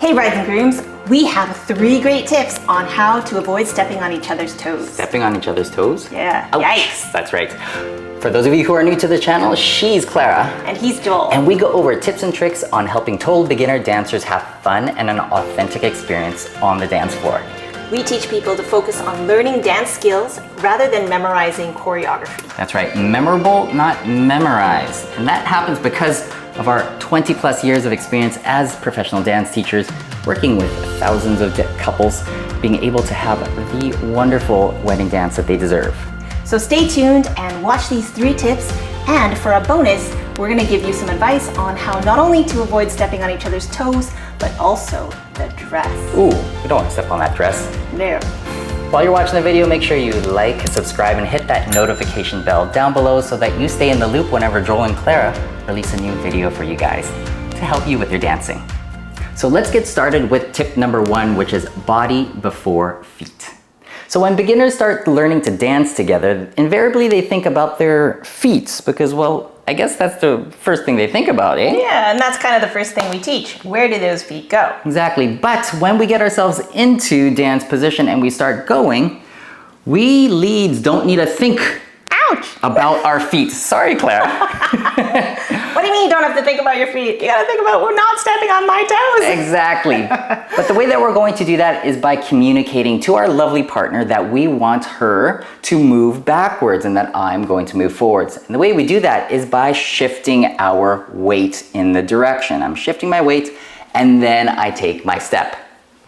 Hey brides and grooms, we have 3 great tips on how to avoid stepping on each other's toes. Stepping on each other's toes? Yeah, Ouch. yikes. That's right. For those of you who are new to the channel, she's Clara. And he's Joel. And we go over tips and tricks on helping total beginner dancers have fun and an authentic experience on the dance floor. We teach people to focus on learning dance skills rather than memorizing choreography. That's right, memorable, not memorized. And that happens because of our 20 plus years of experience as professional dance teachers, working with thousands of couples, being able to have the wonderful wedding dance that they deserve. So stay tuned and watch these 3 tips. And for a bonus, we're gonna give you some advice on how not only to avoid stepping on each other's toes, but also the dress. Ooh, we don't want to step on that dress. No. While you're watching the video, make sure you like, subscribe, and hit that notification bell down below so that you stay in the loop whenever Joel and Clara release a new video for you guys to help you with your dancing. So let's get started with tip number 1, which is body before feet. So when beginners start learning to dance together, invariably they think about their feet because, well, I guess that's the first thing they think about, eh? Yeah, and that's kind of the first thing we teach. Where do those feet go? Exactly, but when we get ourselves into dance position and we start going, we leads don't need to think Ouch! about our feet. Sorry, Clara. What do you mean you don't have to think about your feet? You gotta think about, we're not stepping on my toes. Exactly. But the way that we're going to do that is by communicating to our lovely partner that we want her to move backwards and that I'm going to move forwards. And the way we do that is by shifting our weight in the direction. I'm shifting my weight and then I take my step.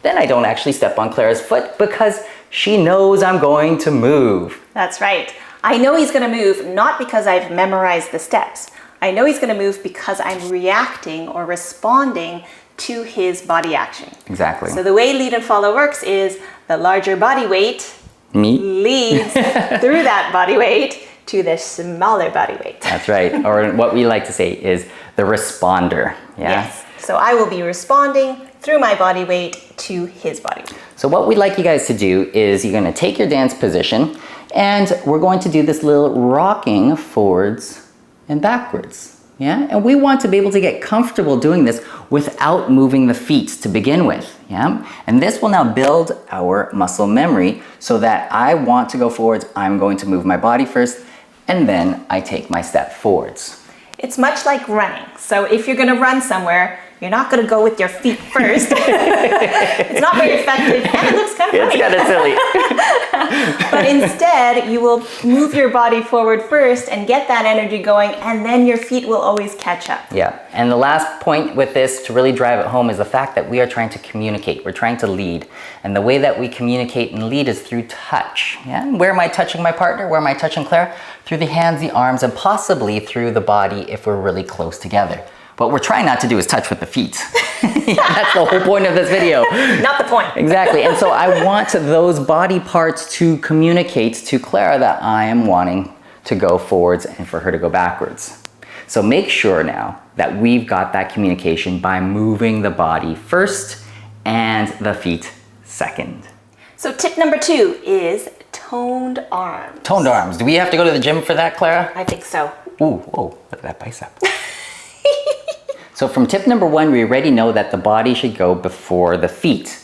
Then I don't actually step on Clara's foot because she knows I'm going to move. That's right. I know he's gonna move not because I've memorized the steps. I know he's gonna move because I'm reacting or responding to his body action. Exactly. So the way lead and follow works is the larger body weight leads through that body weight to the smaller body weight. That's right. Or what we like to say is the responder. Yeah? Yes. So I will be responding through my body weight to his body weight. So what we'd like you guys to do is you're going to take your dance position and we're going to do this little rocking forwards and backwards. Yeah? And we want to be able to get comfortable doing this without moving the feet to begin with. Yeah? And this will now build our muscle memory so that I want to go forwards, I'm going to move my body first, and then I take my step forwards. It's much like running. So if you're gonna run somewhere, you're not gonna go with your feet first. It's not very effective and it looks kind of funny. It's kind of silly. But instead, you will move your body forward first and get that energy going, and then your feet will always catch up. Yeah, and the last point with this to really drive it home is the fact that we are trying to communicate. We're trying to lead. And the way that we communicate and lead is through touch. Yeah? And where am I touching my partner? Where am I touching Claire? Through the hands, the arms, and possibly through the body if we're really close together. What we're trying not to do is touch with the feet. That's the whole point of this video. Not the point. Exactly, and so I want those body parts to communicate to Clara that I am wanting to go forwards and for her to go backwards. So make sure now that we've got that communication by moving the body first and the feet second. So tip number 2 is toned arms. Toned arms. Do we have to go to the gym for that, Clara? I think so. Ooh, whoa, look at that bicep. So from tip number 1, we already know that the body should go before the feet.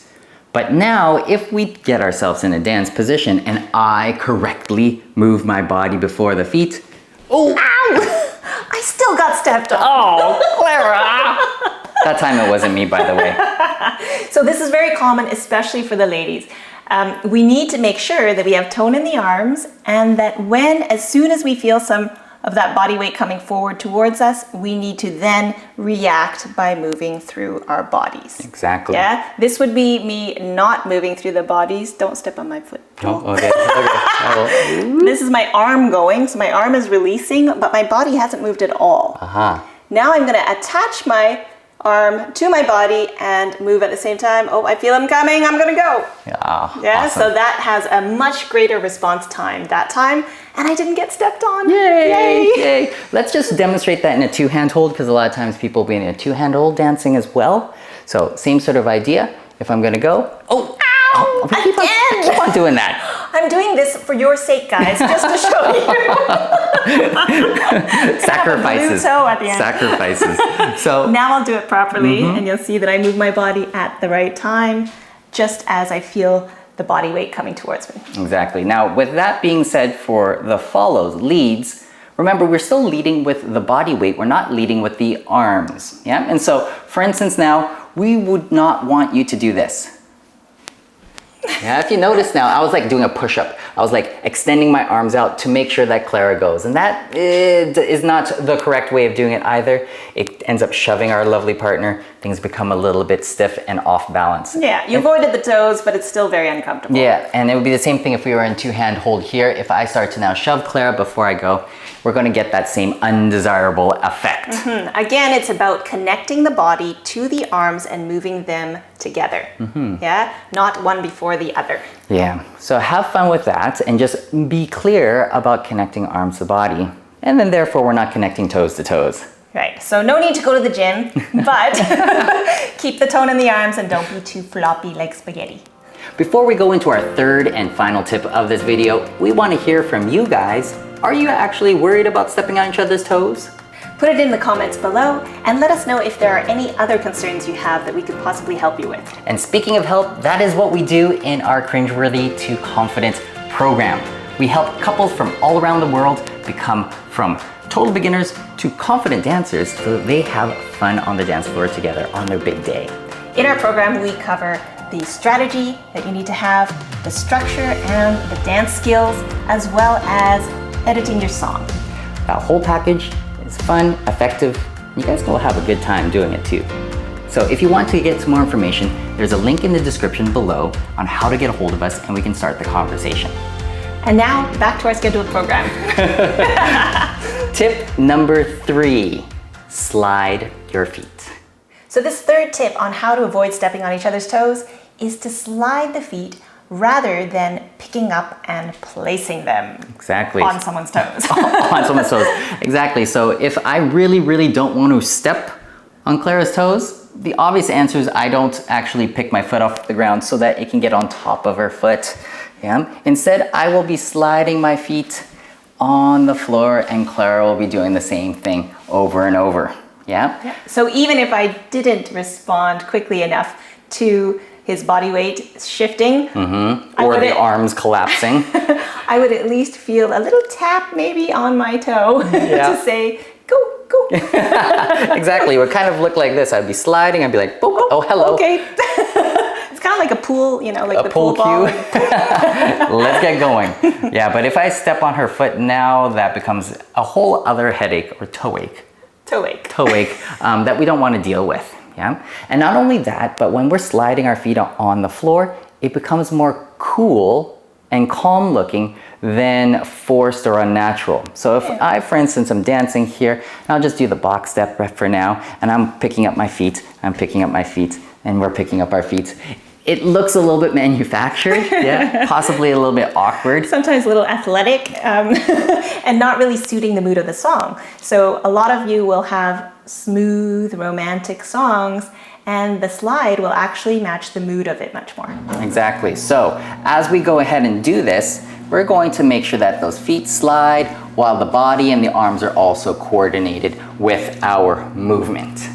But now, if we get ourselves in a dance position and I correctly move my body before the feet, oh, ow! I still got stepped on. Oh, Clara! That time it wasn't me, by the way. So this is very common, especially for the ladies. We need to make sure that we have tone in the arms and that as soon as we feel some of that body weight coming forward towards us, we need to then react by moving through our bodies. Exactly. Yeah, this would be me not moving through the bodies. Don't step on my foot. Oh, okay. Okay. This is my arm going, so my arm is releasing, but my body hasn't moved at all. Now I'm gonna attach my arm to my body and move at the same time. Oh, I feel him coming, I'm gonna go. Yeah, yeah. awesome. So that has a much greater response time that time, and I didn't get stepped on. Yay! Yay! Yay! Let's just demonstrate that in a 2-hand hold because a lot of times people will be in a 2-hand hold dancing as well. So same sort of idea. If I'm gonna go, oh, ow! Ow! Again! Keep on doing that. I'm doing this for your sake, guys, just to show you. Sacrifices. Toe at the end. Sacrifices. So now I'll do it properly, and you'll see that I move my body at the right time, just as I feel the body weight coming towards me. Exactly. Now, with that being said, for the follows, leads, remember, we're still leading with the body weight. We're not leading with the arms. Yeah. And so, for instance, now we would not want you to do this. Yeah, if you notice now, I was like doing a push-up. I was like extending my arms out to make sure that Clara goes. And that is not the correct way of doing it either. It ends up shoving our lovely partner. Things become a little bit stiff and off balance. Yeah, you avoided the toes, but it's still very uncomfortable. Yeah, and it would be the same thing if we were in two-hand hold here. If I start to now shove Clara before I go, we're going to get that same undesirable effect. Again, it's about connecting the body to the arms and moving them together. Yeah, not one before the other. Yeah, so have fun with that and just be clear about connecting arms to body. And then therefore we're not connecting toes to toes. Right, so no need to go to the gym, but keep the tone in the arms and don't be too floppy like spaghetti. Before we go into our third and final tip of this video, we want to hear from you guys. Are you actually worried about stepping on each other's toes? Put it in the comments below and let us know if there are any other concerns you have that we could possibly help you with. And speaking of help, that is what we do in our Cringeworthy to Confident program. We help couples from all around the world become from total beginners to confident dancers so that they have fun on the dance floor together on their big day. In our program, we cover the strategy that you need to have, the structure and the dance skills, as well as editing your song. That whole package is fun, effective. You guys will have a good time doing it too. So if you want to get some more information, there's a link in the description below on how to get a hold of us and we can start the conversation. And now back to our scheduled program. Tip number 3, slide your feet. So this third tip on how to avoid stepping on each other's toes is to slide the feet rather than picking up and placing them Exactly. on someone's toes. On someone's toes. Exactly. So if I really don't want to step on Clara's toes, the obvious answer is I don't actually pick my foot off the ground so that it can get on top of her foot. Yeah. Instead, I will be sliding my feet on the floor and Clara will be doing the same thing over and over. Yeah. So even if I didn't respond quickly enough to his body weight shifting, or the arms collapsing, I would at least feel a little tap maybe on my toe to say, go. Exactly. It would kind of look like this. I'd be sliding. I'd be like, boop, oh, hello. Okay. It's kind of like a pool, you know, like the pool ball. Let's get going. Yeah, but if I step on her foot now, that becomes a whole other headache or toe ache that we don't want to deal with. Yeah. And not only that, but when we're sliding our feet on the floor, it becomes more cool and calm looking than forced or unnatural. So if I, for instance, I'm dancing here, I'll just do the box step for now, and I'm picking up my feet, and we're picking up our feet. It looks a little bit manufactured, yeah, possibly a little bit awkward. Sometimes a little athletic, and not really suiting the mood of the song. So a lot of you will have smooth, romantic songs, and the slide will actually match the mood of it much more. Exactly. So as we go ahead and do this, we're going to make sure that those feet slide while the body and the arms are also coordinated with our movement.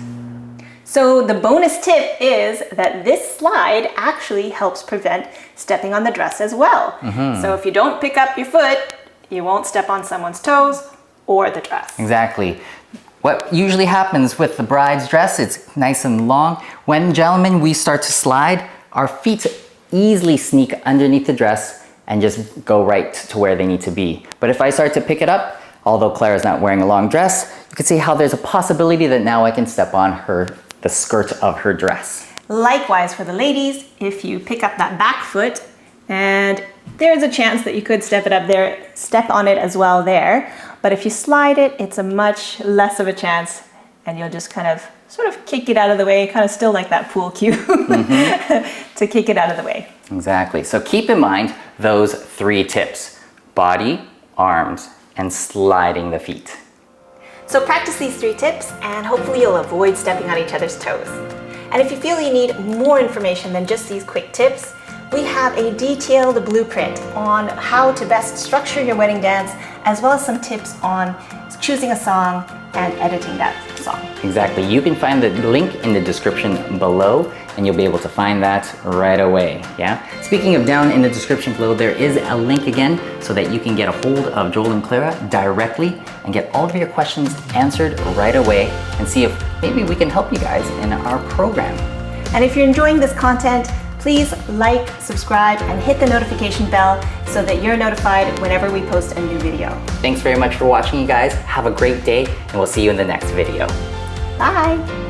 So the bonus tip is that this slide actually helps prevent stepping on the dress as well. So if you don't pick up your foot, you won't step on someone's toes or the dress. Exactly. What usually happens with the bride's dress, it's nice and long. When gentlemen, we start to slide, our feet easily sneak underneath the dress and just go right to where they need to be. But if I start to pick it up, although Clara's not wearing a long dress, you can see how there's a possibility that now I can step on the skirt of her dress. Likewise for the ladies, if you pick up that back foot, and there's a chance that you could step on it as well there. But if you slide it, it's a much less of a chance, and you'll just kind of sort of kick it out of the way, kind of still like that pool cue to kick it out of the way. Exactly. So keep in mind those 3 tips: body, arms, and sliding the feet. So practice these 3 tips and hopefully you'll avoid stepping on each other's toes. And if you feel you need more information than just these quick tips, we have a detailed blueprint on how to best structure your wedding dance, as well as some tips on choosing a song and editing that song. Exactly. You can find the link in the description below, and you'll be able to find that right away. Yeah. Speaking of down in the description below, there is a link again so that you can get a hold of Joel and Clara directly and get all of your questions answered right away and see if maybe we can help you guys in our program. And if you're enjoying this content, please like, subscribe, and hit the notification bell so that you're notified whenever we post a new video. Thanks very much for watching, you guys. Have a great day, and we'll see you in the next video. Bye.